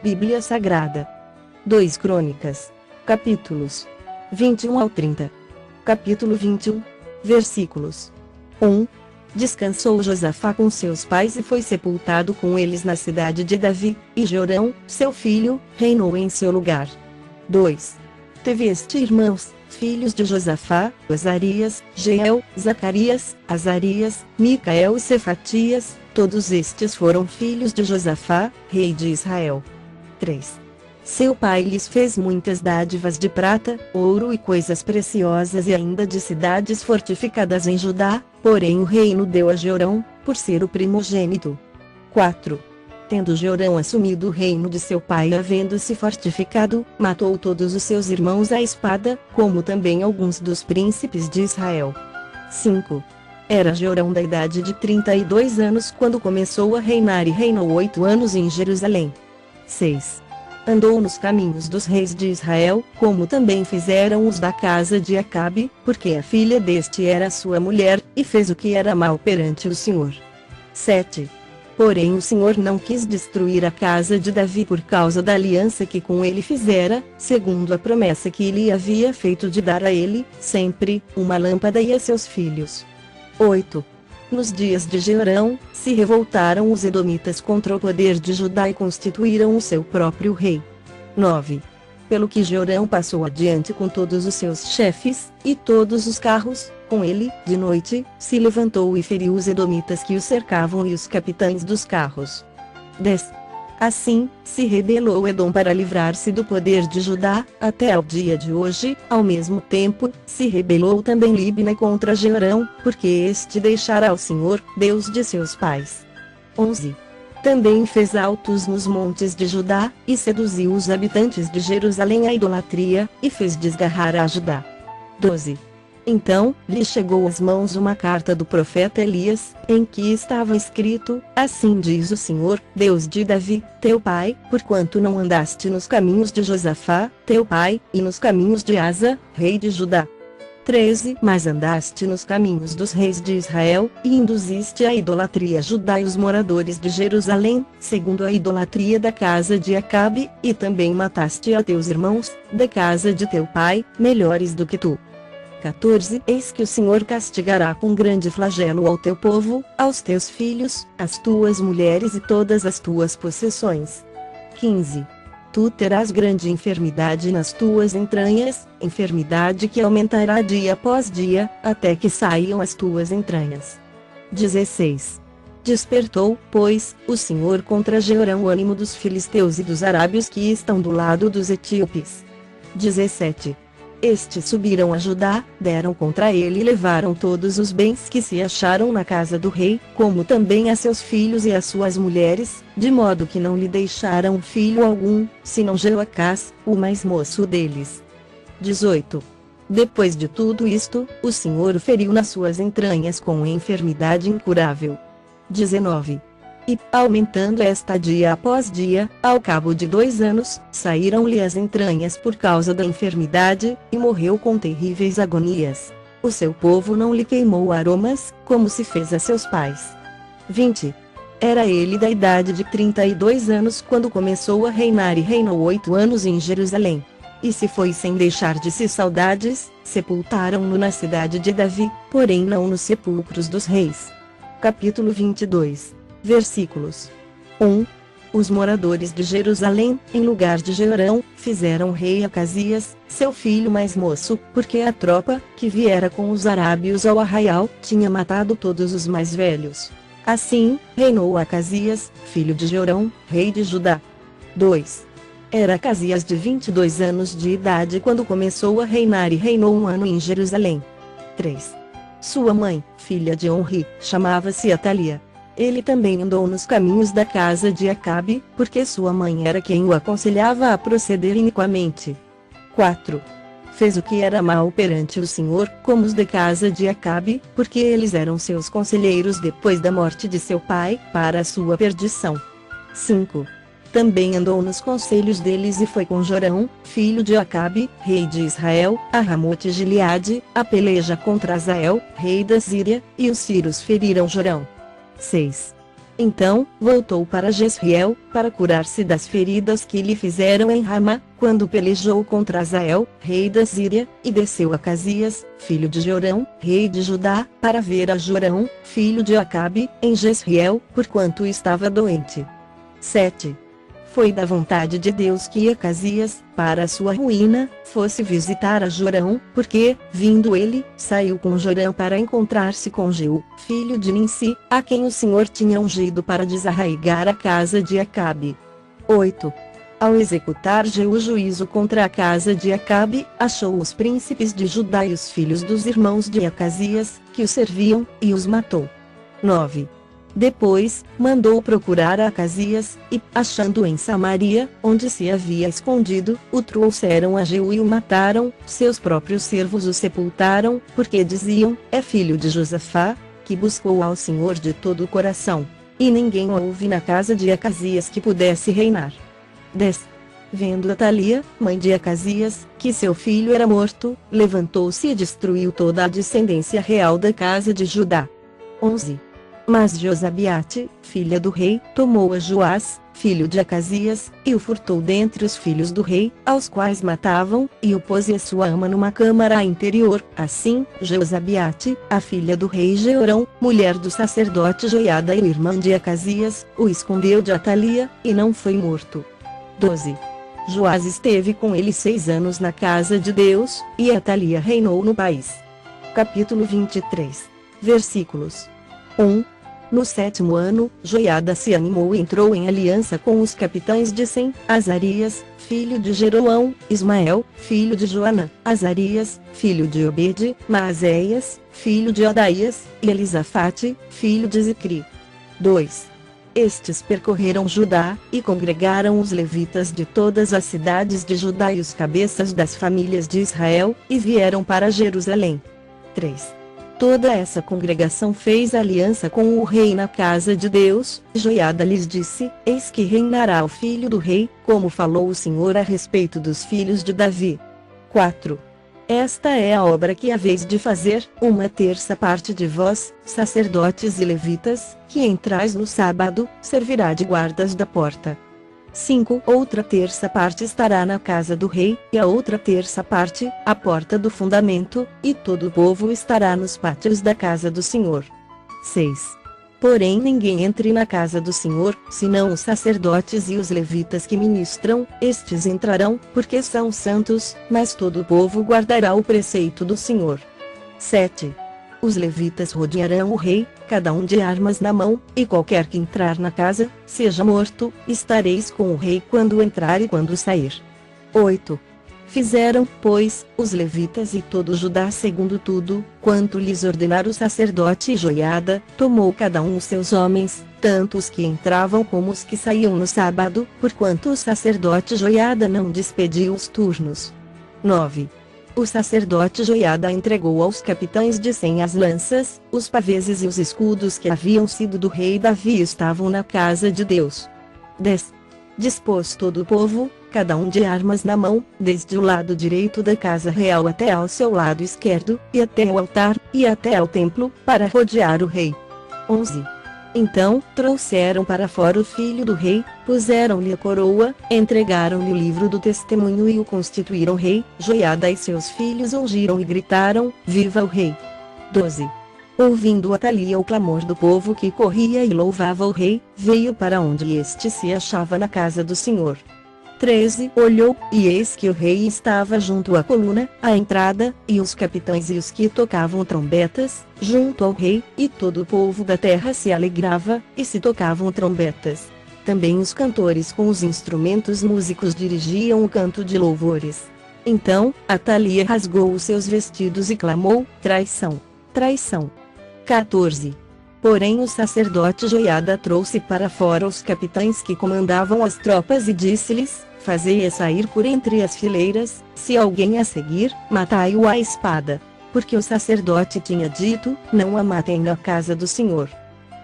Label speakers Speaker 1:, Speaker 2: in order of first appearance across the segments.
Speaker 1: Bíblia Sagrada. 2 Crônicas. Capítulos 21 ao 30. Capítulo 21. Versículos 1. Descansou Josafá com seus pais e foi sepultado com eles na cidade de Davi, e Jorão, seu filho, reinou em seu lugar. 2. Teve este irmãos, filhos de Josafá, Azarias, Jeiel, Zacarias, Azarias, Micael e Cefatias, todos estes foram filhos de Josafá, rei de Israel. 3. Seu pai lhes fez muitas dádivas de prata, ouro e coisas preciosas e ainda de cidades fortificadas em Judá, porém o reino deu a Jorão, por ser o primogênito. 4. Tendo Jorão assumido o reino de seu pai e havendo-se fortificado, matou todos os seus irmãos à espada, como também alguns dos príncipes de Israel. 5. Era Jorão da idade de 32 anos quando começou a reinar e reinou 8 anos em Jerusalém. 6. Andou nos caminhos dos reis de Israel, como também fizeram os da casa de Acabe, porque a filha deste era sua mulher, e fez o que era mal perante o Senhor. 7. Porém o Senhor não quis destruir a casa de Davi por causa da aliança que com ele fizera, segundo a promessa que lhe havia feito de dar a ele, sempre, uma lâmpada e a seus filhos. 8. Nos dias de Jeorão, se revoltaram os edomitas contra o poder de Judá e constituíram o seu próprio rei. 9. Pelo que Jeorão passou adiante com todos os seus chefes, e todos os carros, com ele, de noite, se levantou e feriu os edomitas que o cercavam e os capitães dos carros. 10. Assim, se rebelou Edom para livrar-se do poder de Judá, até ao dia de hoje, ao mesmo tempo, se rebelou também Libna contra Jeorão, porque este deixara ao Senhor, Deus de seus pais. 11. Também fez altos nos montes de Judá, e seduziu os habitantes de Jerusalém à idolatria, e fez desgarrar a Judá. 12. Então, lhe chegou às mãos uma carta do profeta Elias, em que estava escrito: Assim diz o Senhor, Deus de Davi, teu pai, porquanto não andaste nos caminhos de Josafá, teu pai, e nos caminhos de Asa, rei de Judá. 13. Mas andaste nos caminhos dos reis de Israel, e induziste a idolatria Judá e os moradores de Jerusalém, segundo a idolatria da casa de Acabe, e também mataste a teus irmãos, da casa de teu pai, melhores do que tu. 14. Eis que o Senhor castigará com grande flagelo ao teu povo, aos teus filhos, às tuas mulheres e todas as tuas possessões. 15. Tu terás grande enfermidade nas tuas entranhas, enfermidade que aumentará dia após dia, até que saiam as tuas entranhas. 16. Despertou, pois, o Senhor contra Jeorão o ânimo dos filisteus e dos arábios que estão do lado dos etíopes. 17. Estes subiram a Judá, deram contra ele e levaram todos os bens que se acharam na casa do rei, como também a seus filhos e a suas mulheres, de modo que não lhe deixaram filho algum, senão Jeoacás, o mais moço deles. 18. Depois de tudo isto, o Senhor o feriu nas suas entranhas com enfermidade incurável. 19. E, aumentando esta dia após dia, ao cabo de 2 anos, saíram-lhe as entranhas por causa da enfermidade, e morreu com terríveis agonias. O seu povo não lhe queimou aromas, como se fez a seus pais. 20. Era ele da idade de 32 anos quando começou a reinar e reinou 8 anos em Jerusalém. E se foi sem deixar de si saudades, sepultaram-no na cidade de Davi, porém não nos sepulcros dos reis. Capítulo 22. Versículos 1. Os moradores de Jerusalém, em lugar de Jeorão, fizeram rei Acasias, seu filho mais moço, porque a tropa, que viera com os arábios ao arraial, tinha matado todos os mais velhos. Assim, reinou Acasias, filho de Jeorão, rei de Judá. 2. Era Acasias de 22 anos de idade quando começou a reinar e reinou 1 ano em Jerusalém. 3. Sua mãe, filha de Onri, chamava-se Atalia. Ele também andou nos caminhos da casa de Acabe, porque sua mãe era quem o aconselhava a proceder iniquamente. 4. Fez o que era mal perante o Senhor, como os da casa de Acabe, porque eles eram seus conselheiros depois da morte de seu pai, para a sua perdição. 5. Também andou nos conselhos deles e foi com Jorão, filho de Acabe, rei de Israel, a Ramote Gileade, a peleja contra Azael, rei da Síria, e os sírios feriram Jorão. 6. Então, voltou para Jezreel, para curar-se das feridas que lhe fizeram em Ramá, quando pelejou contra Azael, rei da Síria, e desceu a Casias, filho de Jorão, rei de Judá, para ver a Jorão, filho de Acabe, em Jezreel, porquanto estava doente. 7. Foi da vontade de Deus que Acasias, para a sua ruína, fosse visitar a Jorão, porque, vindo ele, saiu com Jorão para encontrar-se com Jeú, filho de Ninsi, a quem o Senhor tinha ungido para desarraigar a casa de Acabe. 8. Ao executar Jeú juízo contra a casa de Acabe, achou os príncipes de Judá e os filhos dos irmãos de Acasias, que o serviam, e os matou. 9. Depois, mandou procurar a Acasias, e, achando-o em Samaria, onde se havia escondido, o trouxeram a Jeú e o mataram, seus próprios servos o sepultaram, porque diziam, é filho de Josafá, que buscou ao Senhor de todo o coração. E ninguém houve na casa de Acasias que pudesse reinar. 10. Vendo Atalia, mãe de Acasias, que seu filho era morto, levantou-se e destruiu toda a descendência real da casa de Judá. 11. Mas Josabiate, filha do rei, tomou a Joás, filho de Acasias, e o furtou dentre os filhos do rei, aos quais matavam, e o pôs e a sua ama numa câmara interior. Assim, Josabiate, a filha do rei Jeorão, mulher do sacerdote Joiada e irmã de Acasias, o escondeu de Atalia, e não foi morto. 12. Joás esteve com ele 6 anos na casa de Deus, e Atalia reinou no país. Capítulo 23. Versículos 1. No 7º ano, Joiada se animou e entrou em aliança com os capitães de Sem, Azarias, filho de Jeroão, Ismael, filho de Joanã, Azarias, filho de Obede, Maazéias, filho de Odaías, e Elisafate, filho de Zicri. 2. Estes percorreram Judá, e congregaram os levitas de todas as cidades de Judá e os cabeças das famílias de Israel, e vieram para Jerusalém. 3. Toda essa congregação fez aliança com o rei na casa de Deus. Joiada lhes disse, eis que reinará o filho do rei, como falou o Senhor a respeito dos filhos de Davi. 4. Esta é a obra que haveis de fazer, 1/3 parte de vós, sacerdotes e levitas, que entrais no sábado, servirá de guardas da porta. 5. Outra terça parte estará na casa do rei, e a outra terça parte, à porta do fundamento, e todo o povo estará nos pátios da casa do Senhor. 6. Porém ninguém entre na casa do Senhor, senão os sacerdotes e os levitas que ministram, estes entrarão, porque são santos, mas todo o povo guardará o preceito do Senhor. 7. Os levitas rodearão o rei, cada um de armas na mão, e qualquer que entrar na casa, seja morto. Estareis com o rei quando entrar e quando sair. 8. Fizeram, pois, os levitas e todo Judá segundo tudo, quanto lhes ordenar o sacerdote Joiada, tomou cada um os seus homens, tanto os que entravam como os que saíam no sábado, porquanto o sacerdote Joiada não despediu os turnos. 9. O sacerdote Joiada entregou aos capitães de Sem as lanças, os paveses e os escudos que haviam sido do rei Davi e estavam na casa de Deus. 10. Dispôs todo o povo, cada um de armas na mão, desde o lado direito da casa real até ao seu lado esquerdo, e até o altar, e até ao templo, para rodear o rei. 11. Então, trouxeram para fora o filho do rei, puseram-lhe a coroa, entregaram-lhe o livro do testemunho e o constituíram rei. Joiada e seus filhos ungiram e gritaram, viva o rei! 12. Ouvindo Atalia o clamor do povo que corria e louvava o rei, veio para onde este se achava na casa do Senhor. 13. Olhou, e eis que o rei estava junto à coluna, à entrada, e os capitães e os que tocavam trombetas, junto ao rei, e todo o povo da terra se alegrava, e se tocavam trombetas. Também os cantores com os instrumentos músicos dirigiam o canto de louvores. Então, Atalia rasgou os seus vestidos e clamou, traição! Traição! 14. Porém o sacerdote Joiada trouxe para fora os capitães que comandavam as tropas e disse-lhes, fazei-a sair por entre as fileiras, se alguém a seguir, matai-o à espada. Porque o sacerdote tinha dito, não a matem na casa do Senhor.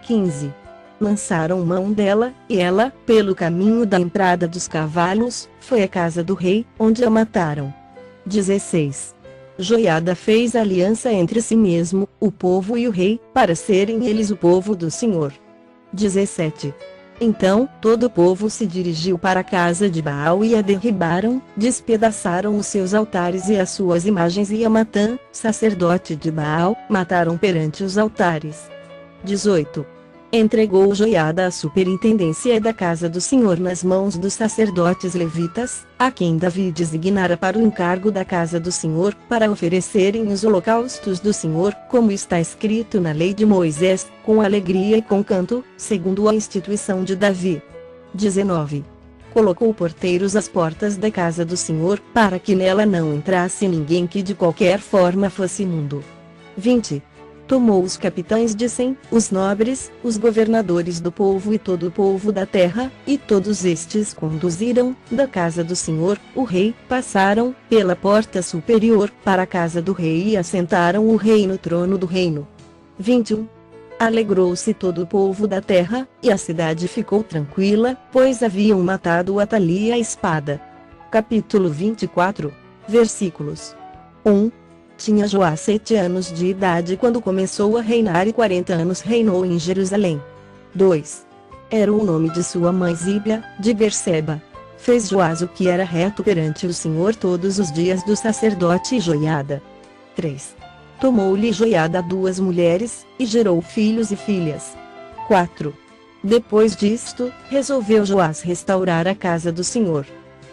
Speaker 1: 15. Lançaram mão dela, e ela, pelo caminho da entrada dos cavalos, foi à casa do rei, onde a mataram. 16. Joiada fez aliança entre si mesmo, o povo e o rei, para serem eles o povo do Senhor. 17. Então todo o povo se dirigiu para a casa de Baal e a derribaram, despedaçaram os seus altares e as suas imagens, e a Matã, sacerdote de Baal, mataram perante os altares. 18. Entregou Joiada a superintendência da casa do Senhor nas mãos dos sacerdotes levitas, a quem Davi designara para o encargo da casa do Senhor, para oferecerem os holocaustos do Senhor, como está escrito na lei de Moisés, com alegria e com canto, segundo a instituição de Davi. 19. Colocou porteiros às portas da casa do Senhor, para que nela não entrasse ninguém que de qualquer forma fosse imundo. 20. Tomou os capitães de 100, os nobres, os governadores do povo e todo o povo da terra, e todos estes conduziram, da casa do Senhor, o rei, passaram, pela porta superior, para a casa do rei e assentaram o rei no trono do reino. 21. Alegrou-se todo o povo da terra, e a cidade ficou tranquila, pois haviam matado Atalia a espada. Capítulo 24, versículos 1. Tinha Joás 7 anos de idade quando começou a reinar, e 40 anos reinou em Jerusalém. 2. Era o nome de sua mãe Zíbia, de Berseba. Fez Joás o que era reto perante o Senhor todos os dias do sacerdote Joiada. 3. Tomou-lhe Joiada 2 mulheres, e gerou filhos e filhas. 4. Depois disto, resolveu Joás restaurar a casa do Senhor.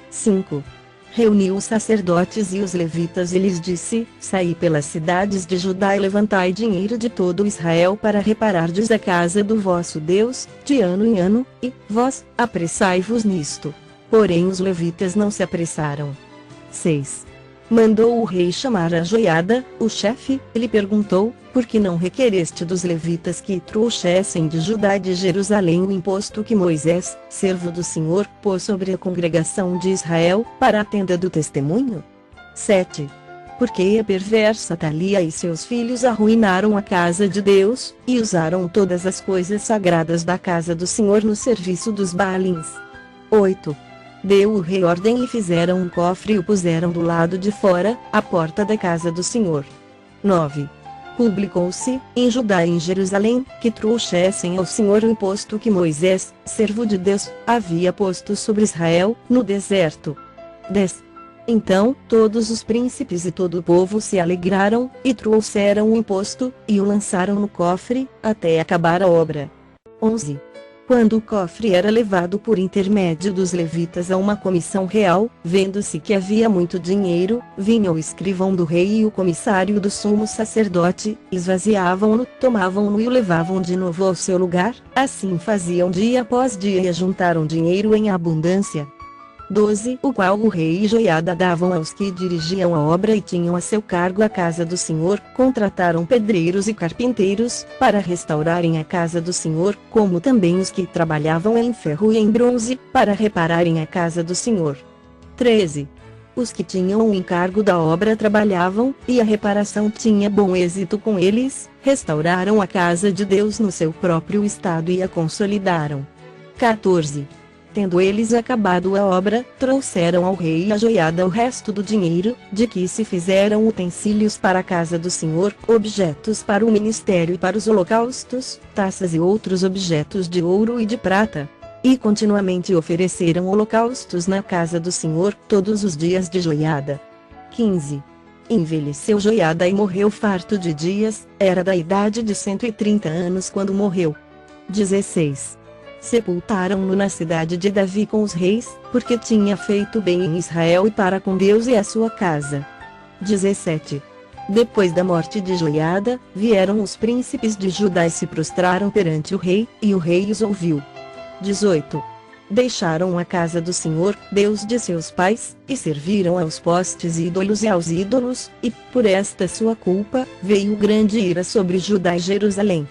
Speaker 1: 5. Reuniu os sacerdotes e os levitas e lhes disse: Saí pelas cidades de Judá e levantai dinheiro de todo Israel para reparardes a casa do vosso Deus, de ano em ano, e, vós, apressai-vos nisto. Porém os levitas não se apressaram. 6. Mandou o rei chamar a Joiada, o chefe, e lhe perguntou: Por que não requereste dos levitas que trouxessem de Judá e de Jerusalém o imposto que Moisés, servo do Senhor, pôs sobre a congregação de Israel, para a tenda do testemunho? 7. Porque a perversa Atalia e seus filhos arruinaram a casa de Deus, e usaram todas as coisas sagradas da casa do Senhor no serviço dos Baalins. 8. Deu o rei ordem e fizeram um cofre e o puseram do lado de fora, à porta da casa do Senhor. 9. Publicou-se, em Judá e em Jerusalém, que trouxessem ao Senhor o imposto que Moisés, servo de Deus, havia posto sobre Israel, no deserto. 10. Então todos os príncipes e todo o povo se alegraram, e trouxeram o imposto, e o lançaram no cofre, até acabar a obra. 11. Quando o cofre era levado por intermédio dos levitas a uma comissão real, vendo-se que havia muito dinheiro, vinha o escrivão do rei e o comissário do sumo sacerdote, esvaziavam-no, tomavam-no e o levavam de novo ao seu lugar, assim faziam dia após dia e ajuntaram dinheiro em abundância. 12. O qual o rei e Joiada davam aos que dirigiam a obra e tinham a seu cargo a casa do Senhor, contrataram pedreiros e carpinteiros, para restaurarem a casa do Senhor, como também os que trabalhavam em ferro e em bronze, para repararem a casa do Senhor. 13. Os que tinham o encargo da obra trabalhavam, e a reparação tinha bom êxito com eles, restauraram a casa de Deus no seu próprio estado e a consolidaram. 14. Tendo eles acabado a obra, trouxeram ao rei e a Joiada o resto do dinheiro, de que se fizeram utensílios para a casa do Senhor, objetos para o ministério e para os holocaustos, taças e outros objetos de ouro e de prata. E continuamente ofereceram holocaustos na casa do Senhor, todos os dias de Joiada. 15. Envelheceu Joiada e morreu farto de dias, era da idade de 130 anos quando morreu. 16. Sepultaram-no na cidade de Davi com os reis, porque tinha feito bem em Israel e para com Deus e a sua casa. 17. Depois da morte de Joiada, vieram os príncipes de Judá e se prostraram perante o rei, e o rei os ouviu. 18. Deixaram a casa do Senhor, Deus de seus pais, e serviram aos postes ídolos e aos ídolos, e, por esta sua culpa, veio grande ira sobre Judá e Jerusalém.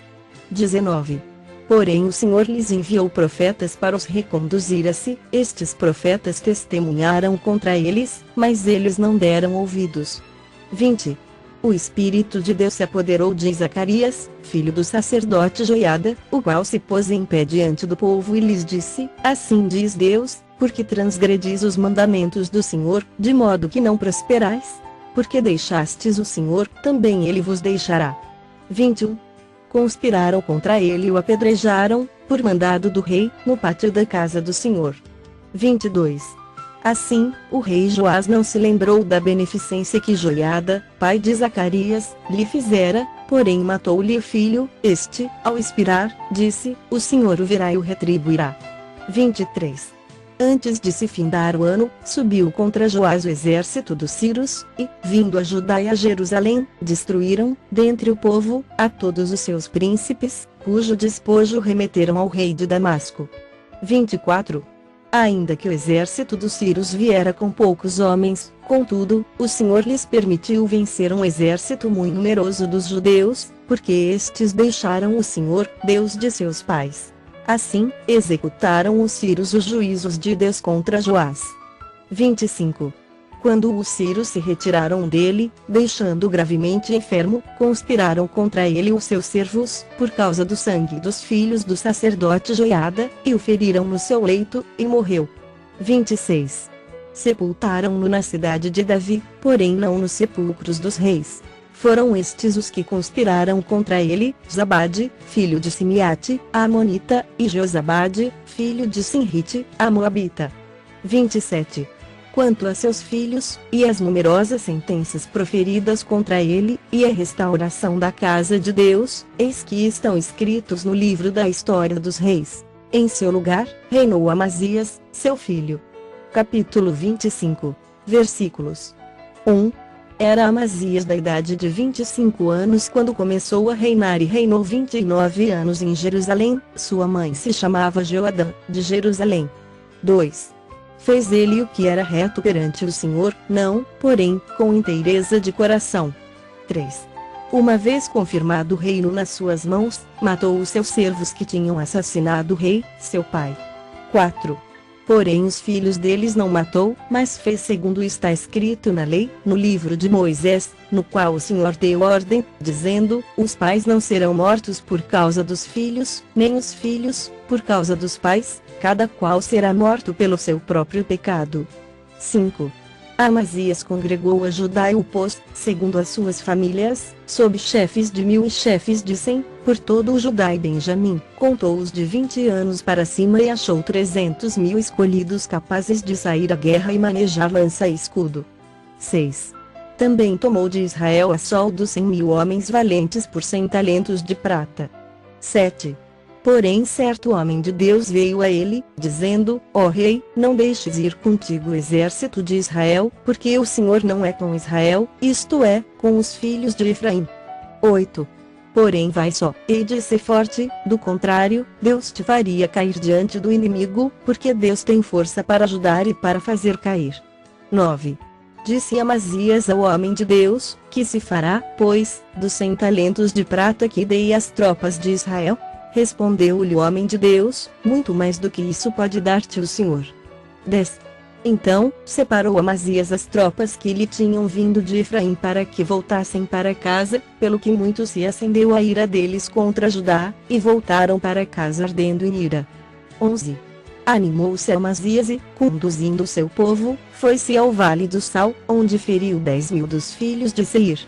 Speaker 1: 19. Porém o Senhor lhes enviou profetas para os reconduzir a si, estes profetas testemunharam contra eles, mas eles não deram ouvidos. 20. O Espírito de Deus se apoderou de Zacarias, filho do sacerdote Joiada, o qual se pôs em pé diante do povo e lhes disse: Assim diz Deus, porque transgredis os mandamentos do Senhor, de modo que não prosperais? Porque deixastes o Senhor, também ele vos deixará. 21. Conspiraram contra ele e o apedrejaram, por mandado do rei, no pátio da casa do Senhor. 22. Assim, o rei Joás não se lembrou da beneficência que Joiada, pai de Zacarias, lhe fizera, porém matou-lhe o filho. Este, ao expirar, disse: o Senhor o verá e o retribuirá. 23. Antes de se findar o ano, subiu contra Joás o exército dos sírios, e, vindo a Judá e a Jerusalém, destruíram, dentre o povo, a todos os seus príncipes, cujo despojo remeteram ao rei de Damasco. 24. Ainda que o exército dos sírios viera com poucos homens, contudo, o Senhor lhes permitiu vencer um exército muito numeroso dos judeus, porque estes deixaram o Senhor, Deus de seus pais. Assim, executaram os sírios os juízos de Deus contra Joás. 25. Quando os sírios se retiraram dele, deixando-o gravemente enfermo, conspiraram contra ele os seus servos, por causa do sangue dos filhos do sacerdote Joiada, e o feriram no seu leito, e morreu. 26. Sepultaram-no na cidade de Davi, porém não nos sepulcros dos reis. Foram estes os que conspiraram contra ele: Zabade, filho de Simeate, a Amonita, e Josabade, filho de Sinrite, a Moabita. 27. Quanto a seus filhos, e as numerosas sentenças proferidas contra ele, e a restauração da casa de Deus, eis que estão escritos no livro da história dos reis. Em seu lugar, reinou Amazias, seu filho. Capítulo 25. Versículos 1. Era Amazias da idade de 25 anos quando começou a reinar e reinou 29 anos em Jerusalém. Sua mãe se chamava Joadã, de Jerusalém. 2. Fez ele o que era reto perante o Senhor, não, porém, com inteireza de coração. 3. Uma vez confirmado o reino nas suas mãos, matou os seus servos que tinham assassinado o rei, seu pai. 4. Porém os filhos deles não matou, mas fez segundo está escrito na lei, no livro de Moisés, no qual o Senhor deu ordem, dizendo: os pais não serão mortos por causa dos filhos, nem os filhos, por causa dos pais, cada qual será morto pelo seu próprio pecado. 5. Amazias congregou a Judá e o pôs, segundo as suas famílias, sob chefes de 1000 e chefes de 100, por todo o Judá e Benjamim, contou-os de 20 anos para cima e achou 300.000 escolhidos capazes de sair à guerra e manejar lança e escudo. 6. Também tomou de Israel a soldo 100.000 homens valentes por 100 talentos de prata. 7. Porém certo homem de Deus veio a ele, dizendo: ó rei, não deixes ir contigo o exército de Israel, porque o Senhor não é com Israel, isto é, com os filhos de Efraim. 8. Porém vai só, e de ser forte, do contrário, Deus te faria cair diante do inimigo, porque Deus tem força para ajudar e para fazer cair. 9. Disse Amazias ao homem de Deus: que se fará, pois, dos 100 talentos de prata que dei às tropas de Israel? Respondeu-lhe o homem de Deus: muito mais do que isso pode dar-te o Senhor. 10. Então, separou Amazias as tropas que lhe tinham vindo de Efraim para que voltassem para casa, pelo que muito se acendeu a ira deles contra Judá, e voltaram para casa ardendo em ira. 11. Animou-se Amazias e, conduzindo o seu povo, foi-se ao vale do Sal, onde feriu 10.000 dos filhos de Seir.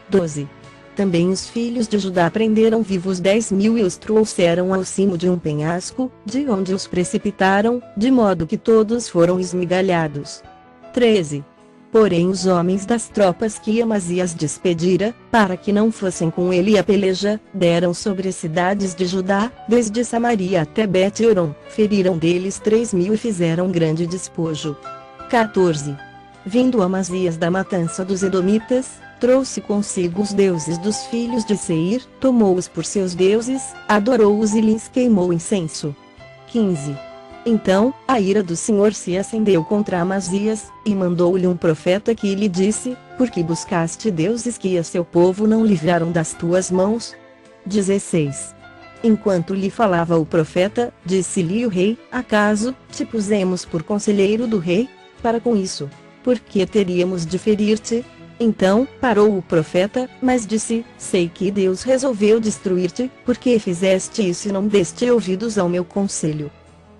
Speaker 1: 12. Também os filhos de Judá prenderam vivos 10.000 e os trouxeram ao cimo de um penhasco, de onde os precipitaram, de modo que todos foram esmigalhados. 13. Porém os homens das tropas que Amazias despedira, para que não fossem com ele à peleja, deram sobre as cidades de Judá, desde Samaria até Bet-horon, feriram deles 3.000 e fizeram grande despojo. 14. Vindo Amazias da matança dos Edomitas, trouxe consigo os deuses dos filhos de Seir, tomou-os por seus deuses, adorou-os e lhes queimou incenso. 15. Então, a ira do Senhor se acendeu contra Amazias, e mandou-lhe um profeta que lhe disse: por que buscaste deuses que a seu povo não livraram das tuas mãos? 16. Enquanto lhe falava o profeta, disse-lhe o rei: acaso, te pusemos por conselheiro do rei? Para com isso, por que teríamos de ferir-te? Então, parou o profeta, mas disse: sei que Deus resolveu destruir-te, porque fizeste isso e não deste ouvidos ao meu conselho.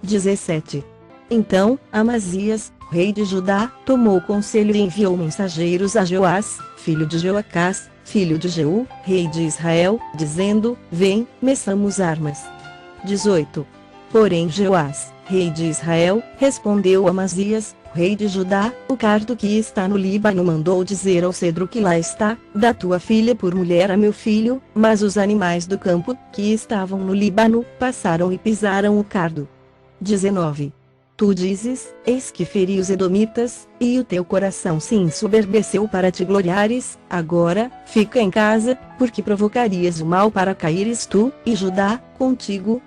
Speaker 1: 17. Então, Amazias, rei de Judá, tomou conselho e enviou mensageiros a Joás, filho de Joacás, filho de Jeú, rei de Israel, dizendo: vem, meçamos armas. 18. Porém Jeoás, rei de Israel, respondeu a Amazias, rei de Judá: o cardo que está no Líbano mandou dizer ao cedro que lá está: dá tua filha por mulher a meu filho. Mas os animais do campo, que estavam no Líbano, passaram e pisaram o cardo. 19. Tu dizes: eis que feri os edomitas, e o teu coração se ensoberbeceu para te gloriares. Agora, fica em casa, porque provocarias o mal para caíres tu, e Judá, contigo.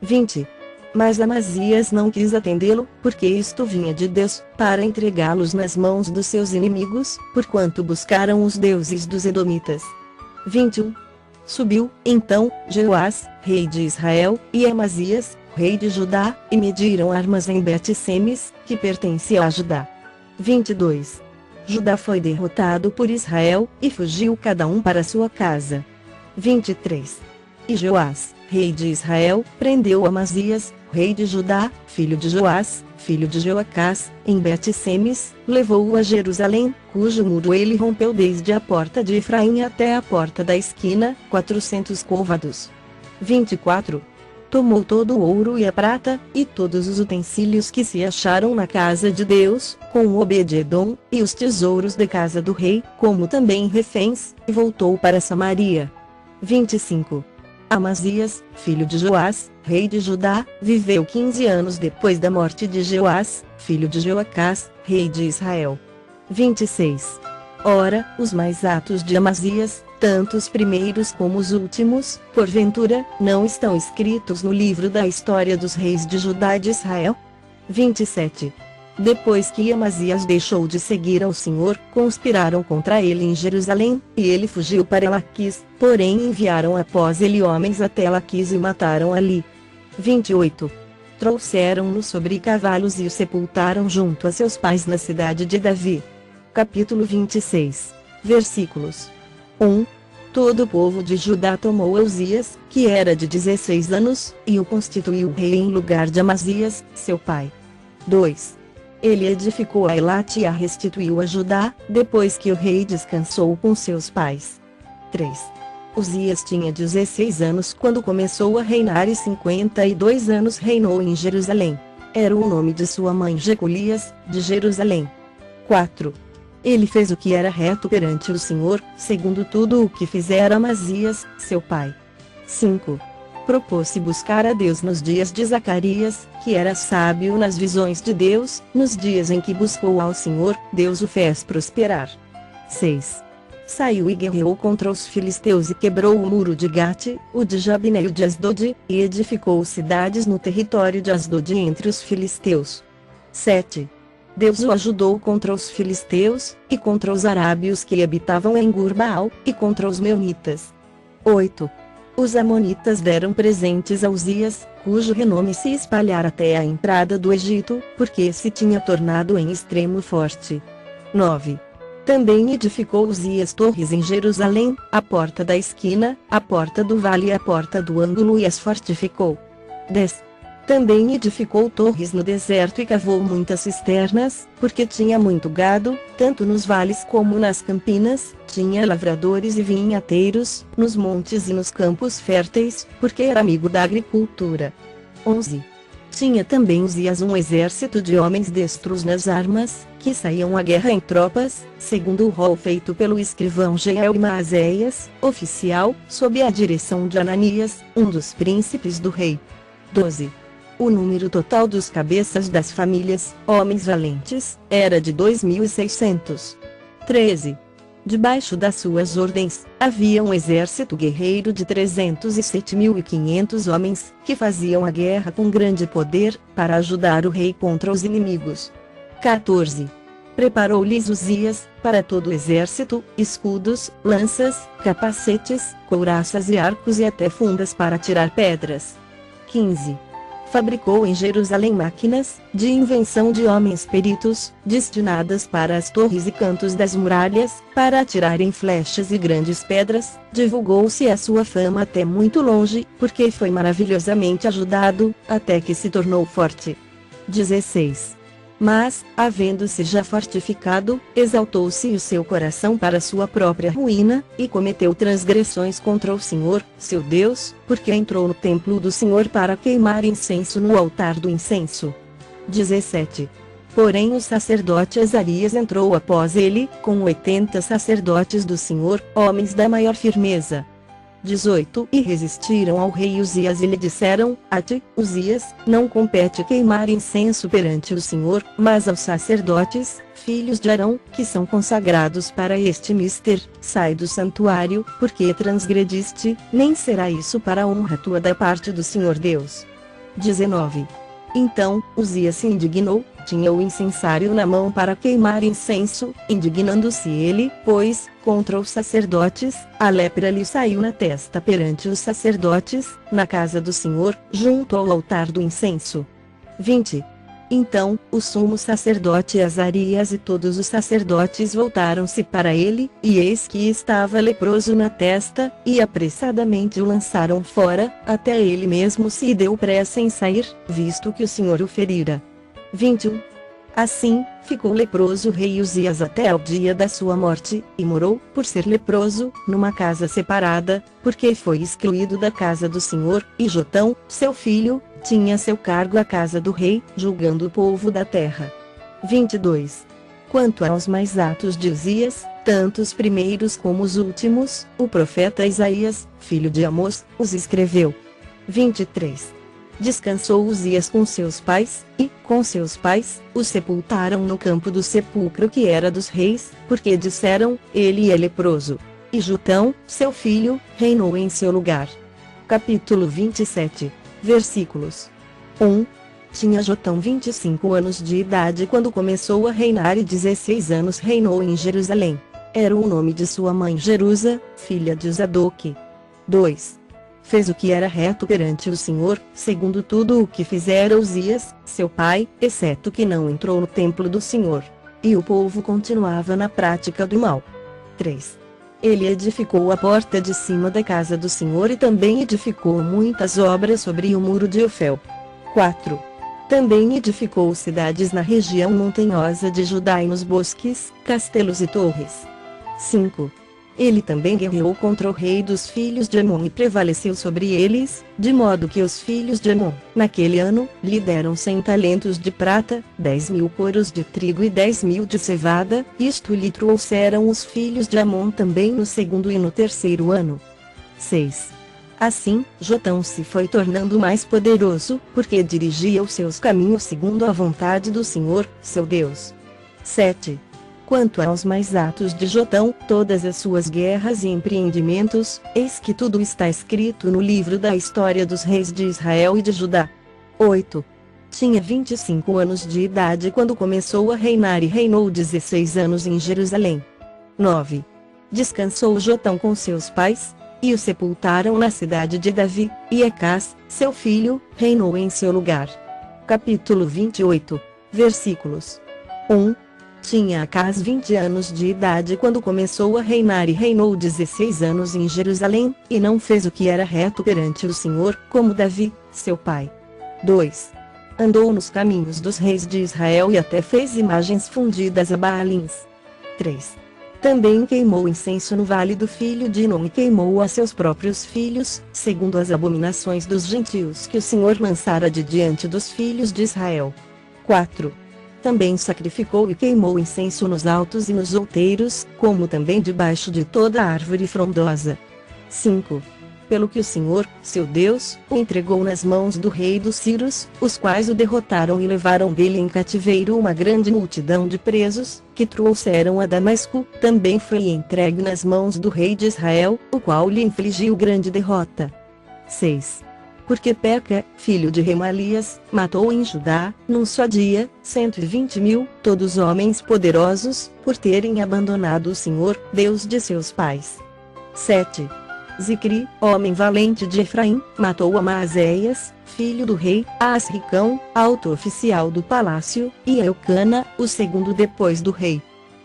Speaker 1: 20. Mas Amazias não quis atendê-lo, porque isto vinha de Deus, para entregá-los nas mãos dos seus inimigos, porquanto buscaram os deuses dos edomitas. 21. Subiu, então, Jeoás, rei de Israel, e Amazias, rei de Judá, e mediram armas em Bet-Semes, que pertencia a Judá. 22. Judá foi derrotado por Israel, e fugiu cada um para sua casa. 23. E Jeoás, rei de Israel, prendeu Amazias, rei de Judá, filho de Joás, filho de Joacás, em Bet-Semes, levou-o a Jerusalém, cujo muro ele rompeu desde a porta de Efraim até a porta da esquina, 400 côvados. 24. Tomou todo o ouro e a prata, e todos os utensílios que se acharam na casa de Deus, com Obed-edom, e os tesouros da casa do rei, como também reféns, e voltou para Samaria. 25. Amazias, filho de Joás, rei de Judá, viveu 15 anos depois da morte de Jeoás, filho de Joacás, rei de Israel. 26. Ora, os mais atos de Amazias, tanto os primeiros como os últimos, porventura, não estão escritos no livro da história dos reis de Judá e de Israel? 27. Depois que Amazias deixou de seguir ao Senhor, conspiraram contra ele em Jerusalém, e ele fugiu para Laquis, porém enviaram após ele homens até Laquis e mataram ali. 28. Trouxeram-no sobre cavalos e o sepultaram junto a seus pais na cidade de Davi. Capítulo 26. Versículos 1. Todo o povo de Judá tomou Uzias, que era de 16 anos, e o constituiu rei em lugar de Amazias, seu pai. 2. Ele edificou a Elate e a restituiu a Judá, depois que o rei descansou com seus pais. 3. Uzias tinha 16 anos quando começou a reinar e 52 anos reinou em Jerusalém. Era o nome de sua mãe Jecolias, de Jerusalém. 4. Ele fez o que era reto perante o Senhor, segundo tudo o que fizera Amazias, seu pai. 5. Propôs-se buscar a Deus nos dias de Zacarias, que era sábio nas visões de Deus. Nos dias em que buscou ao Senhor, Deus o fez prosperar. 6. Saiu e guerreou contra os filisteus e quebrou o muro de Gate, o de Jabne e o de Asdod, e edificou cidades no território de Asdod entre os filisteus. 7. Deus o ajudou contra os filisteus, e contra os arábios que habitavam em Gurbaal, e contra os meunitas. 8. Os amonitas deram presentes a Uzias, cujo renome se espalhara até a entrada do Egito, porque se tinha tornado em extremo forte. 9. Também edificou Uzias torres em Jerusalém, a porta da esquina, a porta do vale e a porta do ângulo, e as fortificou. 10. Também edificou torres no deserto e cavou muitas cisternas, porque tinha muito gado, tanto nos vales como nas campinas, tinha lavradores e vinhateiros, nos montes e nos campos férteis, porque era amigo da agricultura. 11. Tinha também Uzias um exército de homens destros nas armas, que saíam à guerra em tropas, segundo o rol feito pelo escrivão Jeiel e Maazéias, oficial, sob a direção de Ananias, um dos príncipes do rei. 12. O número total dos cabeças das famílias, homens valentes, era de 2.600. 13. Debaixo das suas ordens, havia um exército guerreiro de 307.500 homens, que faziam a guerra com grande poder, para ajudar o rei contra os inimigos. 14. Preparou-lhes Uzias, para todo o exército, escudos, lanças, capacetes, couraças e arcos e até fundas para tirar pedras. 15. Fabricou em Jerusalém máquinas, de invenção de homens peritos, destinadas para as torres e cantos das muralhas, para atirarem flechas e grandes pedras. Divulgou-se a sua fama até muito longe, porque foi maravilhosamente ajudado, até que se tornou forte. 16. Mas, havendo-se já fortificado, exaltou-se o seu coração para sua própria ruína, e cometeu transgressões contra o Senhor, seu Deus, porque entrou no templo do Senhor para queimar incenso no altar do incenso. 17. Porém o sacerdote Azarias entrou após ele, com 80 sacerdotes do Senhor, homens da maior firmeza. 18. E resistiram ao rei Uzias e lhe disseram: A ti, Uzias, não compete queimar incenso perante o Senhor, mas aos sacerdotes, filhos de Arão, que são consagrados para este mister, sai do santuário, porque transgrediste, nem será isso para a honra tua da parte do Senhor Deus. 19. Então, Uzias se indignou, tinha o incensário na mão para queimar incenso, indignando-se ele, pois, contra os sacerdotes, a lepra lhe saiu na testa perante os sacerdotes, na casa do Senhor, junto ao altar do incenso. 20. Então, o sumo sacerdote Azarias e todos os sacerdotes voltaram-se para ele, e eis que estava leproso na testa, e apressadamente o lançaram fora, até ele mesmo se deu pressa em sair, visto que o Senhor o ferira. 21. Assim, ficou leproso o rei Uzias até ao dia da sua morte, e morou, por ser leproso, numa casa separada, porque foi excluído da casa do Senhor, e Jotão, seu filho, tinha a seu cargo a casa do rei, julgando o povo da terra. 22. Quanto aos mais atos de Uzias, tanto os primeiros como os últimos, o profeta Isaías, filho de Amós, os escreveu. 23. Descansou Uzias com seus pais, e, com seus pais, o sepultaram no campo do sepulcro que era dos reis, porque disseram: ele é leproso. E Jotão, seu filho, reinou em seu lugar. Capítulo 27. Versículos. 1. Tinha Jotão 25 anos de idade quando começou a reinar e 16 anos reinou em Jerusalém. Era o nome de sua mãe Jerusa, filha de Zadoque. 2. Fez o que era reto perante o Senhor, segundo tudo o que fizera Uzias, seu pai, exceto que não entrou no templo do Senhor. E o povo continuava na prática do mal. 3. Ele edificou a porta de cima da casa do Senhor e também edificou muitas obras sobre o muro de Ofel. 4. Também edificou cidades na região montanhosa de Judá e nos bosques, castelos e torres. 5. Ele também guerreou contra o rei dos filhos de Amon e prevaleceu sobre eles, de modo que os filhos de Amon, naquele ano, lhe deram 100 talentos de prata, 10.000 coros de trigo e 10.000 de cevada, isto lhe trouxeram os filhos de Amon também no segundo e no terceiro ano. 6. Assim, Jotão se foi tornando mais poderoso, porque dirigia os seus caminhos segundo a vontade do Senhor, seu Deus. 7. Quanto aos mais atos de Jotão, todas as suas guerras e empreendimentos, eis que tudo está escrito no livro da história dos reis de Israel e de Judá. 8. Tinha 25 anos de idade quando começou a reinar e reinou 16 anos em Jerusalém. 9. Descansou Jotão com seus pais, e o sepultaram na cidade de Davi, e Acás, seu filho, reinou em seu lugar. Capítulo 28. Versículos. 1. Tinha Acás 20 anos de idade quando começou a reinar e reinou 16 anos em Jerusalém, e não fez o que era reto perante o Senhor, como Davi, seu pai. 2. Andou nos caminhos dos reis de Israel e até fez imagens fundidas a Baalins. 3. Também queimou incenso no vale do filho de Inom e queimou a seus próprios filhos, segundo as abominações dos gentios que o Senhor lançara de diante dos filhos de Israel. 4. Também sacrificou e queimou incenso nos altos e nos outeiros, como também debaixo de toda árvore frondosa. 5. Pelo que o Senhor, seu Deus, o entregou nas mãos do rei dos Sírios, os quais o derrotaram e levaram dele em cativeiro uma grande multidão de presos, que trouxeram a Damasco, também foi entregue nas mãos do rei de Israel, o qual lhe infligiu grande derrota. 6. Porque Peca, filho de Remalias, matou em Judá, num só dia, 120.000, todos homens poderosos, por terem abandonado o Senhor, Deus de seus pais. 7. Zicri, homem valente de Efraim, matou Amaazéias, filho do rei, a Asricão, alto oficial do palácio, e Eucana, o segundo depois do rei.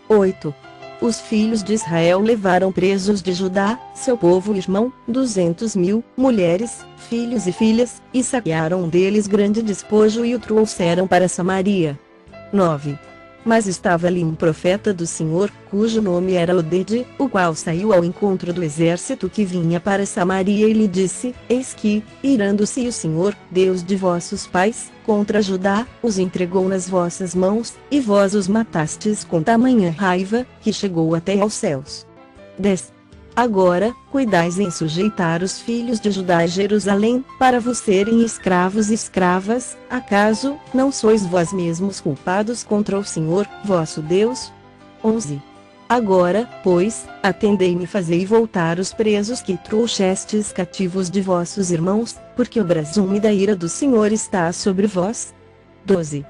Speaker 1: 8. Os filhos de Israel levaram presos de Judá, seu povo irmão, 200.000, mulheres, filhos e filhas, e saquearam deles grande despojo e o trouxeram para Samaria. 9. Mas estava ali um profeta do Senhor, cujo nome era Odede, o qual saiu ao encontro do exército que vinha para Samaria e lhe disse: Eis que, irando-se o Senhor, Deus de vossos pais, contra Judá, os entregou nas vossas mãos, e vós os matastes com tamanha raiva, que chegou até aos céus. 10. Agora, cuidais em sujeitar os filhos de Judá e Jerusalém, para vos serem escravos e escravas. Acaso, não sois vós mesmos culpados contra o Senhor, vosso Deus? 11. Agora, pois, atendei-me e fazei voltar os presos que trouxestes cativos de vossos irmãos, porque o brasume da ira do Senhor está sobre vós. 12.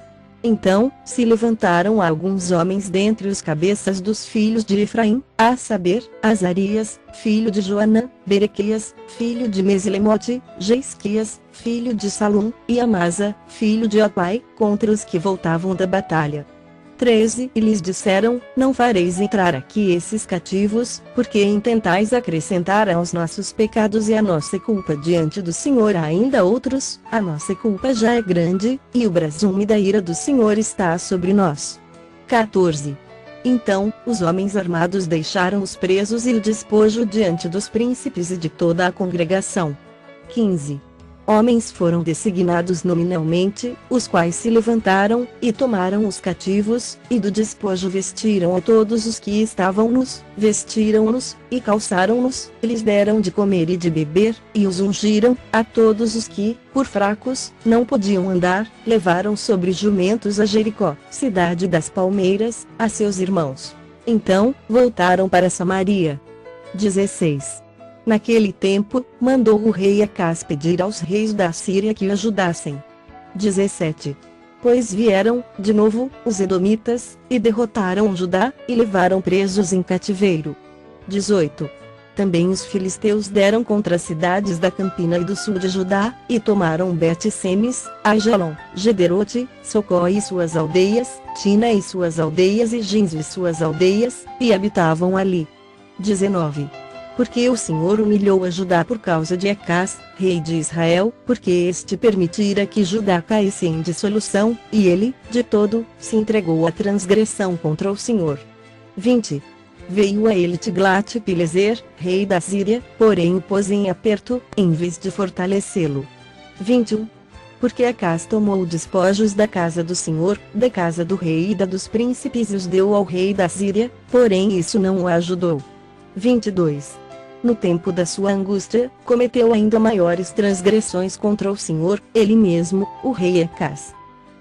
Speaker 1: Então, se levantaram alguns homens dentre os cabeças dos filhos de Efraim, a saber, Azarias, filho de Joanã, Berequias, filho de Mesilemote, Jeisquias, filho de Salum, e Amasa, filho de Opai, contra os que voltavam da batalha. 13. E lhes disseram: Não fareis entrar aqui esses cativos, porque intentais acrescentar aos nossos pecados e à nossa culpa diante do Senhor ainda outros. A nossa culpa já é grande, e o brasume da ira do Senhor está sobre nós. 14. Então, os homens armados deixaram os presos e o despojo diante dos príncipes e de toda a congregação. 15. Homens foram designados nominalmente, os quais se levantaram, e tomaram os cativos, e do despojo vestiram a todos os que estavam-nos, vestiram-nos, e calçaram-nos, lhes deram de comer e de beber, e os ungiram, a todos os que, por fracos, não podiam andar, levaram sobre jumentos a Jericó, cidade das palmeiras, a seus irmãos. Então, voltaram para Samaria. 16. Naquele tempo, mandou o rei Acás pedir aos reis da Síria que o ajudassem. 17. Pois vieram, de novo, os edomitas, e derrotaram Judá, e levaram presos em cativeiro. 18. Também os filisteus deram contra as cidades da campina e do sul de Judá, e tomaram Bet-Semes, Aijalon, Gederote, Socó e suas aldeias, Tina e suas aldeias e Gins e suas aldeias, e habitavam ali. 19. Porque o Senhor humilhou a Judá por causa de Acás, rei de Israel, porque este permitira que Judá caísse em dissolução, e ele, de todo, se entregou à transgressão contra o Senhor. 20. Veio a ele Tiglat-Pileser, rei da Síria, porém o pôs em aperto, em vez de fortalecê-lo. 21. Porque Acás tomou despojos da casa do Senhor, da casa do rei e da dos príncipes e os deu ao rei da Síria, porém isso não o ajudou. 22. No tempo da sua angústia, cometeu ainda maiores transgressões contra o Senhor, ele mesmo, o rei Acás.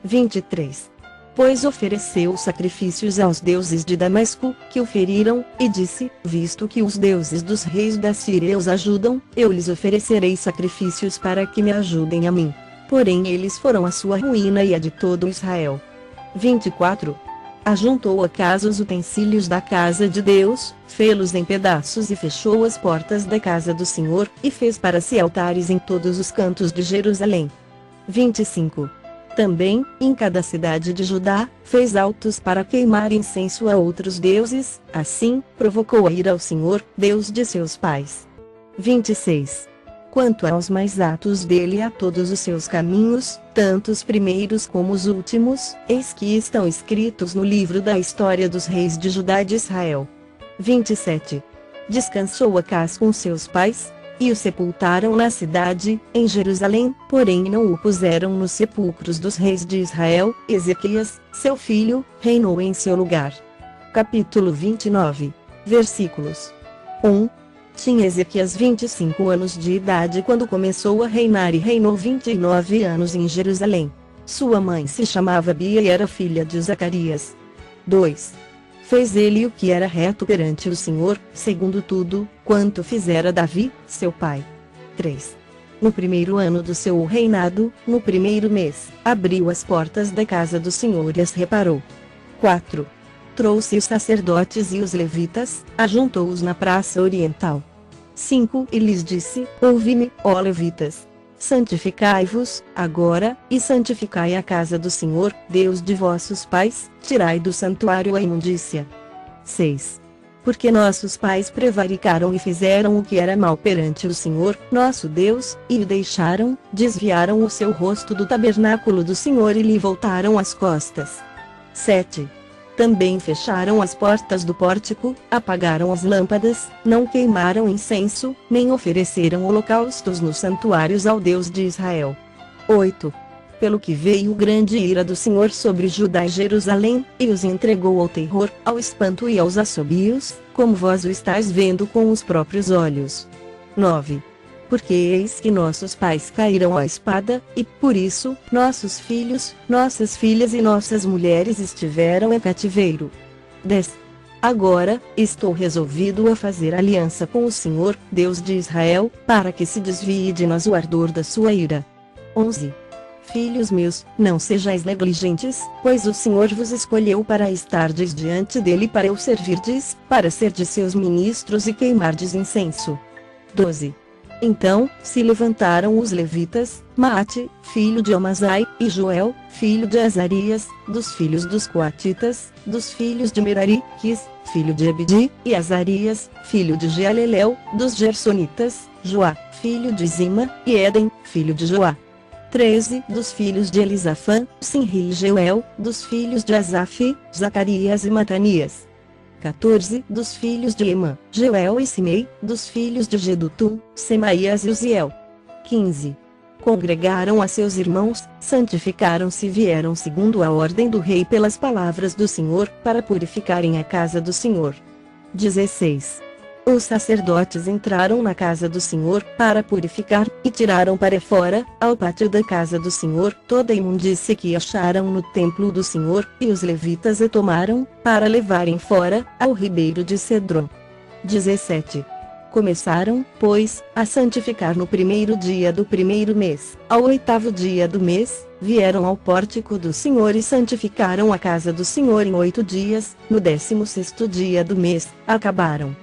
Speaker 1: 23. Pois ofereceu sacrifícios aos deuses de Damasco, que o feriram, e disse: Visto que os deuses dos reis da Síria os ajudam, eu lhes oferecerei sacrifícios para que me ajudem a mim. Porém eles foram a sua ruína e a de todo Israel. 24. Ajuntou Acás os utensílios da casa de Deus, fê-los em pedaços e fechou as portas da casa do Senhor, e fez para si altares em todos os cantos de Jerusalém. 25. Também, em cada cidade de Judá, fez altos para queimar incenso a outros deuses, assim, provocou a ira ao Senhor, Deus de seus pais. 26. Quanto aos mais atos dele e a todos os seus caminhos, tanto os primeiros como os últimos, eis que estão escritos no livro da história dos reis de Judá e de Israel. 27. Descansou Acás com seus pais, e o sepultaram na cidade, em Jerusalém, porém não o puseram nos sepulcros dos reis de Israel. Ezequias, seu filho, reinou em seu lugar. Capítulo 29. Versículos 1. Tinha Ezequias 25 anos de idade quando começou a reinar e reinou 29 anos em Jerusalém. Sua mãe se chamava Abia e era filha de Zacarias. 2. Fez ele o que era reto perante o Senhor, segundo tudo quanto fizera Davi, seu pai. 3. No primeiro ano do seu reinado, no primeiro mês, abriu as portas da casa do Senhor e as reparou. 4. Trouxe os sacerdotes e os levitas, ajuntou-os na praça oriental. 5. E lhes disse: Ouvi-me, ó levitas. Santificai-vos, agora, e santificai a casa do Senhor, Deus de vossos pais, tirai do santuário a imundícia. 6. Porque nossos pais prevaricaram e fizeram o que era mal perante o Senhor, nosso Deus, e o deixaram, desviaram o seu rosto do tabernáculo do Senhor e lhe voltaram as costas. 7. Também fecharam as portas do pórtico, apagaram as lâmpadas, não queimaram incenso, nem ofereceram holocaustos nos santuários ao Deus de Israel. 8. Pelo que veio grande ira do Senhor sobre Judá e Jerusalém, e os entregou ao terror, ao espanto e aos assobios, como vós o estáis vendo com os próprios olhos. 9. Porque eis que nossos pais caíram à espada, e, por isso, nossos filhos, nossas filhas e nossas mulheres estiveram em cativeiro. 10. Agora, estou resolvido a fazer aliança com o Senhor, Deus de Israel, para que se desvie de nós o ardor da sua ira. 11. Filhos meus, não sejais negligentes, pois o Senhor vos escolheu para estardes diante dele para o servirdes, para serdes seus ministros e queimardes incenso. 12. Então, se levantaram os levitas, Maate, filho de Amasai, e Joel, filho de Azarias, dos filhos dos Coatitas, dos filhos de Merari, Quis, filho de Abdi, e Azarias, filho de Jealelel, dos Gersonitas, Joá, filho de Zima, e Éden, filho de Joá. 13. Dos filhos de Elisafã, Sinri e Jeuel, dos filhos de Asaf, Zacarias e Matanias. 14. Dos filhos de Emã, Jeuel e Simei, dos filhos de Gedutum, Semaías e Uziel. 15. Congregaram a seus irmãos, santificaram-se e vieram segundo a ordem do rei pelas palavras do Senhor, para purificarem a casa do Senhor. 16. Os sacerdotes entraram na casa do Senhor, para purificar, e tiraram para fora, ao pátio da casa do Senhor, toda a imundície que acharam no templo do Senhor, e os levitas a tomaram, para levarem fora, ao ribeiro de Cedron. 17. Começaram, pois, a santificar no primeiro dia do primeiro mês, ao 8º dia do mês, vieram ao pórtico do Senhor e santificaram a casa do Senhor em 8 dias, no 16º dia do mês, acabaram.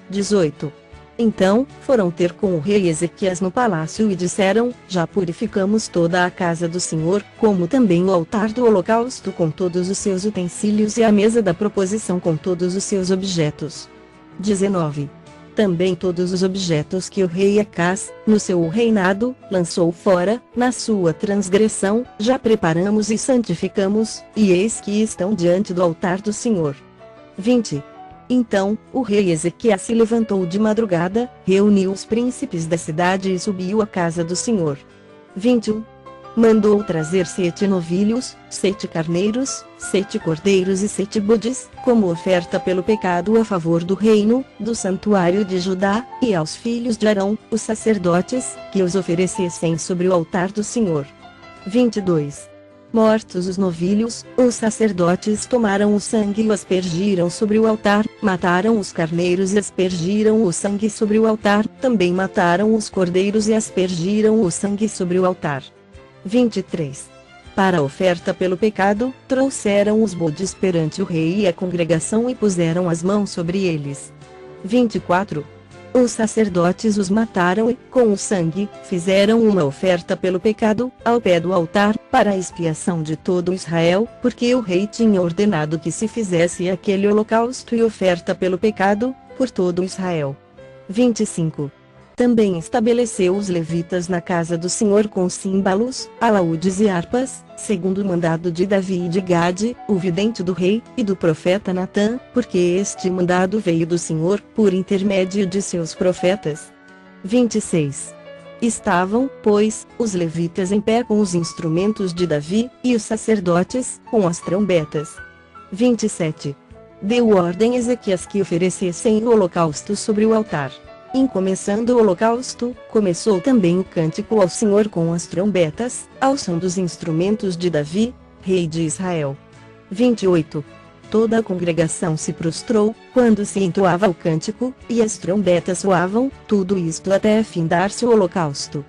Speaker 1: 18. Então, foram ter com o rei Ezequias no palácio e disseram, já purificamos toda a casa do Senhor, como também o altar do holocausto com todos os seus utensílios e a mesa da proposição com todos os seus objetos. 19. Também todos os objetos que o rei Acás, no seu reinado, lançou fora, na sua transgressão, já preparamos e santificamos, e eis que estão diante do altar do Senhor. 20. Então, o rei Ezequias se levantou de madrugada, reuniu os príncipes da cidade e subiu à casa do Senhor. 21. Mandou trazer 7 novilhos, 7 carneiros, 7 cordeiros e 7 bodes, como oferta pelo pecado a favor do reino, do santuário de Judá, e aos filhos de Arão, os sacerdotes, que os oferecessem sobre o altar do Senhor. 22. Mortos os novilhos, os sacerdotes tomaram o sangue e o aspergiram sobre o altar, mataram os carneiros e aspergiram o sangue sobre o altar, também mataram os cordeiros e aspergiram o sangue sobre o altar. 23. Para a oferta pelo pecado, trouxeram os bodes perante o rei e a congregação e puseram as mãos sobre eles. 24. Os sacerdotes os mataram e, com o sangue, fizeram uma oferta pelo pecado, ao pé do altar, para a expiação de todo Israel, porque o rei tinha ordenado que se fizesse aquele holocausto e oferta pelo pecado, por todo Israel. 25. Também estabeleceu os levitas na casa do Senhor com símbolos, alaúdes e harpas, segundo o mandado de Davi e de Gade, o vidente do rei, e do profeta Natã, porque este mandado veio do Senhor, por intermédio de seus profetas. 26. Estavam, pois, os levitas em pé com os instrumentos de Davi, e os sacerdotes, com as trombetas. 27. Deu ordem a Ezequias que oferecessem o holocausto sobre o altar. Em começando o holocausto, começou também o cântico ao Senhor com as trombetas, ao som dos instrumentos de Davi, rei de Israel. 28. Toda a congregação se prostrou, quando se entoava o cântico, e as trombetas soavam, tudo isto até findar-se o holocausto.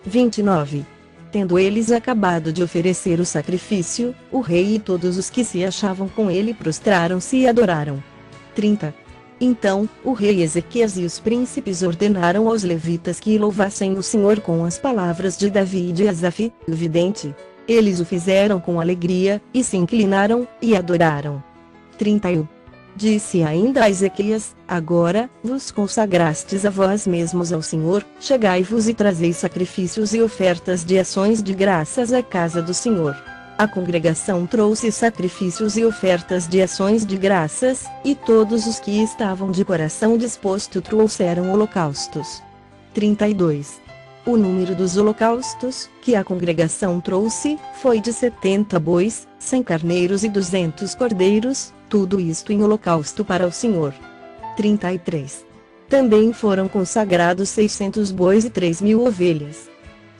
Speaker 1: 29. Tendo eles acabado de oferecer o sacrifício, o rei e todos os que se achavam com ele prostraram-se e adoraram. 30. Então, o rei Ezequias e os príncipes ordenaram aos levitas que louvassem o Senhor com as palavras de Davi e de Asaf, o vidente. Eles o fizeram com alegria, e se inclinaram, e adoraram. 31. Disse ainda a Ezequias, agora, vos consagrastes a vós mesmos ao Senhor, chegai-vos e trazei sacrifícios e ofertas de ações de graças à casa do Senhor. A congregação trouxe sacrifícios e ofertas de ações de graças, e todos os que estavam de coração disposto trouxeram holocaustos. 32. O número dos holocaustos que a congregação trouxe foi de 70 bois, 100 carneiros e 200 cordeiros, tudo isto em holocausto para o Senhor. 33. Também foram consagrados 600 bois e 3.000 ovelhas.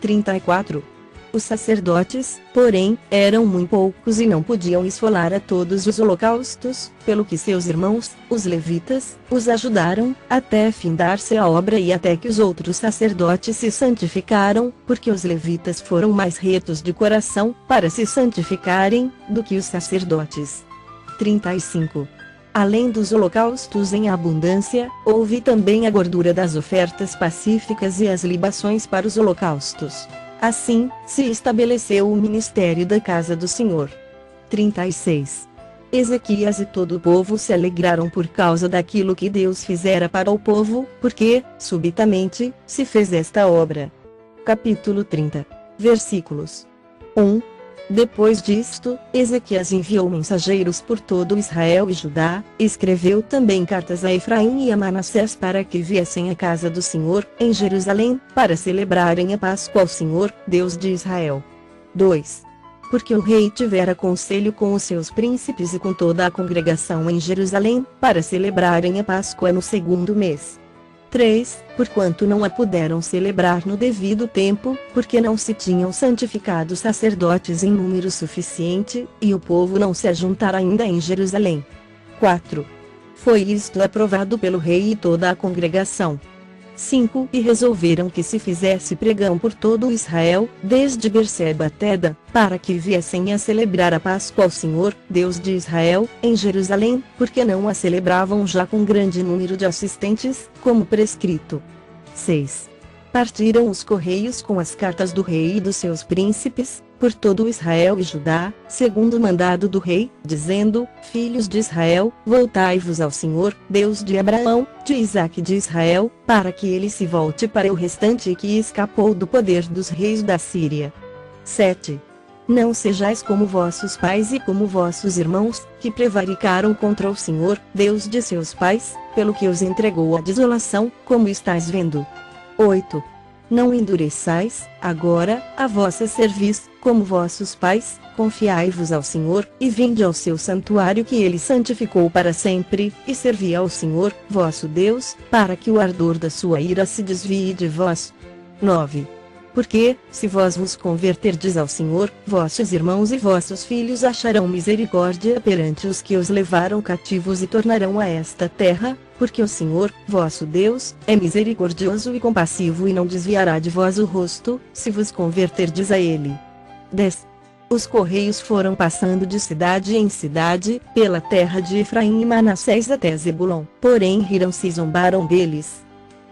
Speaker 1: 34. Os sacerdotes, porém, eram muito poucos e não podiam esfolar a todos os holocaustos, pelo que seus irmãos, os levitas, os ajudaram, até findar-se a obra e até que os outros sacerdotes se santificaram, porque os levitas foram mais retos de coração, para se santificarem, do que os sacerdotes. 35. Além dos holocaustos em abundância, houve também a gordura das ofertas pacíficas e as libações para os holocaustos. Assim, se estabeleceu o ministério da casa do Senhor. 36. Ezequias e todo o povo se alegraram por causa daquilo que Deus fizera para o povo, porque, subitamente, se fez esta obra. Capítulo 30. Versículos 1. Depois disto, Ezequias enviou mensageiros por todo Israel e Judá, escreveu também cartas a Efraim e a Manassés para que viessem à casa do Senhor, em Jerusalém, para celebrarem a Páscoa ao Senhor, Deus de Israel. 2. Porque o rei tivera conselho com os seus príncipes e com toda a congregação em Jerusalém, para celebrarem a Páscoa no 2º mês. 3. Porquanto não a puderam celebrar no devido tempo, porque não se tinham santificado sacerdotes em número suficiente, e o povo não se ajuntara ainda em Jerusalém. 4. Foi isto aprovado pelo rei e toda a congregação. 5. E resolveram que se fizesse pregão por todo Israel, desde Berseba até Dan, para que viessem a celebrar a Páscoa ao Senhor, Deus de Israel, em Jerusalém, porque não a celebravam já com grande número de assistentes, como prescrito. 6. Partiram os correios com as cartas do rei e dos seus príncipes, por todo Israel e Judá, segundo o mandado do rei, dizendo: Filhos de Israel, voltai-vos ao Senhor, Deus de Abraão, de Isaque e de Israel, para que ele se volte para o restante que escapou do poder dos reis da Síria. 7. Não sejais como vossos pais e como vossos irmãos, que prevaricaram contra o Senhor, Deus de seus pais, pelo que os entregou à desolação, como estás vendo. 8. Não endureçais, agora, a vossa cerviz, como vossos pais, confiai-vos ao Senhor, e vinde ao seu santuário que ele santificou para sempre, e servi ao Senhor, vosso Deus, para que o ardor da sua ira se desvie de vós. 9. Porque, se vós vos converterdes ao Senhor, vossos irmãos e vossos filhos acharão misericórdia perante os que os levaram cativos e tornarão a esta terra, porque o Senhor, vosso Deus, é misericordioso e compassivo e não desviará de vós o rosto, se vos converterdes a ele. 10. Os correios foram passando de cidade em cidade, pela terra de Efraim e Manassés até Zebulon, porém riram-se e zombaram deles.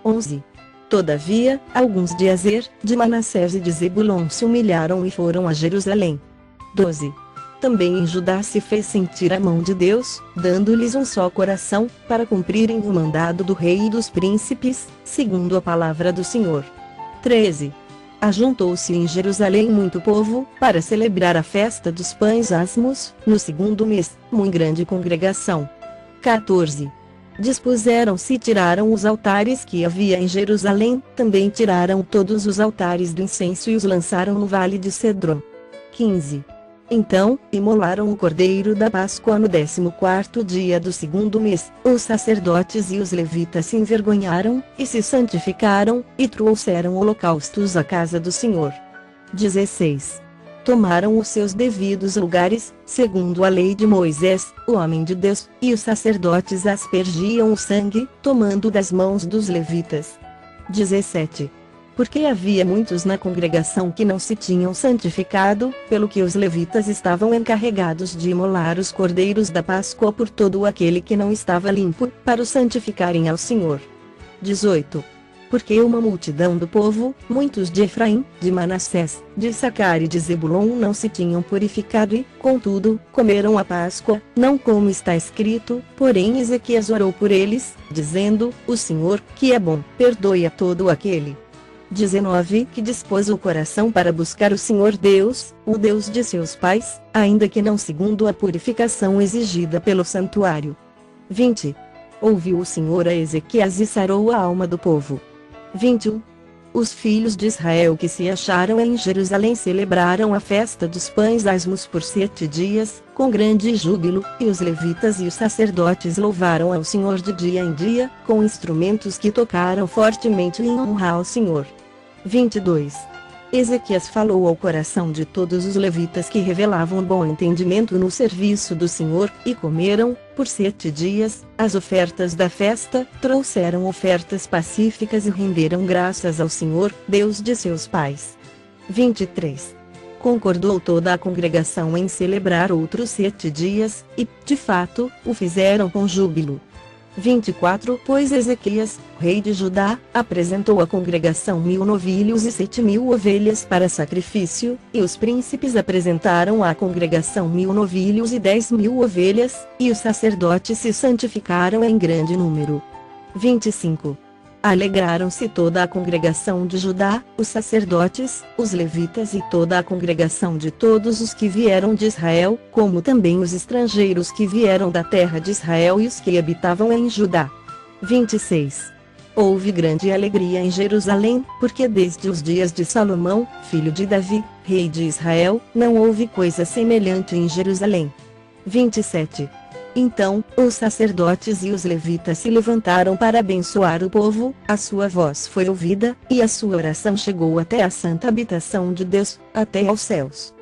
Speaker 1: 11. Todavia, alguns de Azer, de Manassés e de Zebulon se humilharam e foram a Jerusalém. 12. Também em Judá se fez sentir a mão de Deus, dando-lhes um só coração, para cumprirem o mandado do rei e dos príncipes, segundo a palavra do Senhor. 13. Ajuntou-se em Jerusalém muito povo, para celebrar a festa dos pães asmos, no 2º mês, muito grande congregação. 14. Dispuseram-se e tiraram os altares que havia em Jerusalém, também tiraram todos os altares do incenso e os lançaram no vale de Cedron. 15. Então, imolaram o cordeiro da Páscoa no 14º dia do 2º mês, os sacerdotes e os levitas se envergonharam, e se santificaram, e trouxeram holocaustos à casa do Senhor. 16. Tomaram os seus devidos lugares, segundo a lei de Moisés, o homem de Deus, e os sacerdotes aspergiam o sangue, tomando das mãos dos levitas. 17. Porque havia muitos na congregação que não se tinham santificado, pelo que os levitas estavam encarregados de imolar os cordeiros da Páscoa por todo aquele que não estava limpo, para os santificarem ao Senhor. 18. Porque uma multidão do povo, muitos de Efraim, de Manassés, de Issacar e de Zebulon não se tinham purificado e, contudo, comeram a Páscoa, não como está escrito, porém Ezequias orou por eles, dizendo: O Senhor, que é bom, perdoe a todo aquele. 19 Que dispôs o coração para buscar o Senhor Deus, o Deus de seus pais, ainda que não segundo a purificação exigida pelo santuário. 20 Ouviu o Senhor a Ezequias e sarou a alma do povo. 21 Os filhos de Israel que se acharam em Jerusalém celebraram a festa dos pães asmos por 7 dias, com grande júbilo, e os levitas e os sacerdotes louvaram ao Senhor de dia em dia, com instrumentos que tocaram fortemente em honra ao Senhor. 22 Ezequias falou ao coração de todos os levitas que revelavam bom entendimento no serviço do Senhor, e comeram, por 7 dias, as ofertas da festa, trouxeram ofertas pacíficas e renderam graças ao Senhor, Deus de seus pais. 23 Concordou toda a congregação em celebrar outros 7 dias, e, de fato, o fizeram com júbilo. 24 Pois Ezequias, rei de Judá, apresentou à congregação 1000 novilhos e 7000 ovelhas para sacrifício, e os príncipes apresentaram à congregação 1000 novilhos e 10.000 ovelhas, e os sacerdotes se santificaram em grande número. 25 Alegraram-se toda a congregação de Judá, os sacerdotes, os levitas e toda a congregação de todos os que vieram de Israel, como também os estrangeiros que vieram da terra de Israel e os que habitavam em Judá. 26 Houve grande alegria em Jerusalém, porque desde os dias de Salomão, filho de Davi, rei de Israel, não houve coisa semelhante em Jerusalém. 27 Então, os sacerdotes e os levitas se levantaram para abençoar o povo, a sua voz foi ouvida, e a sua oração chegou até a santa habitação de Deus, até aos céus.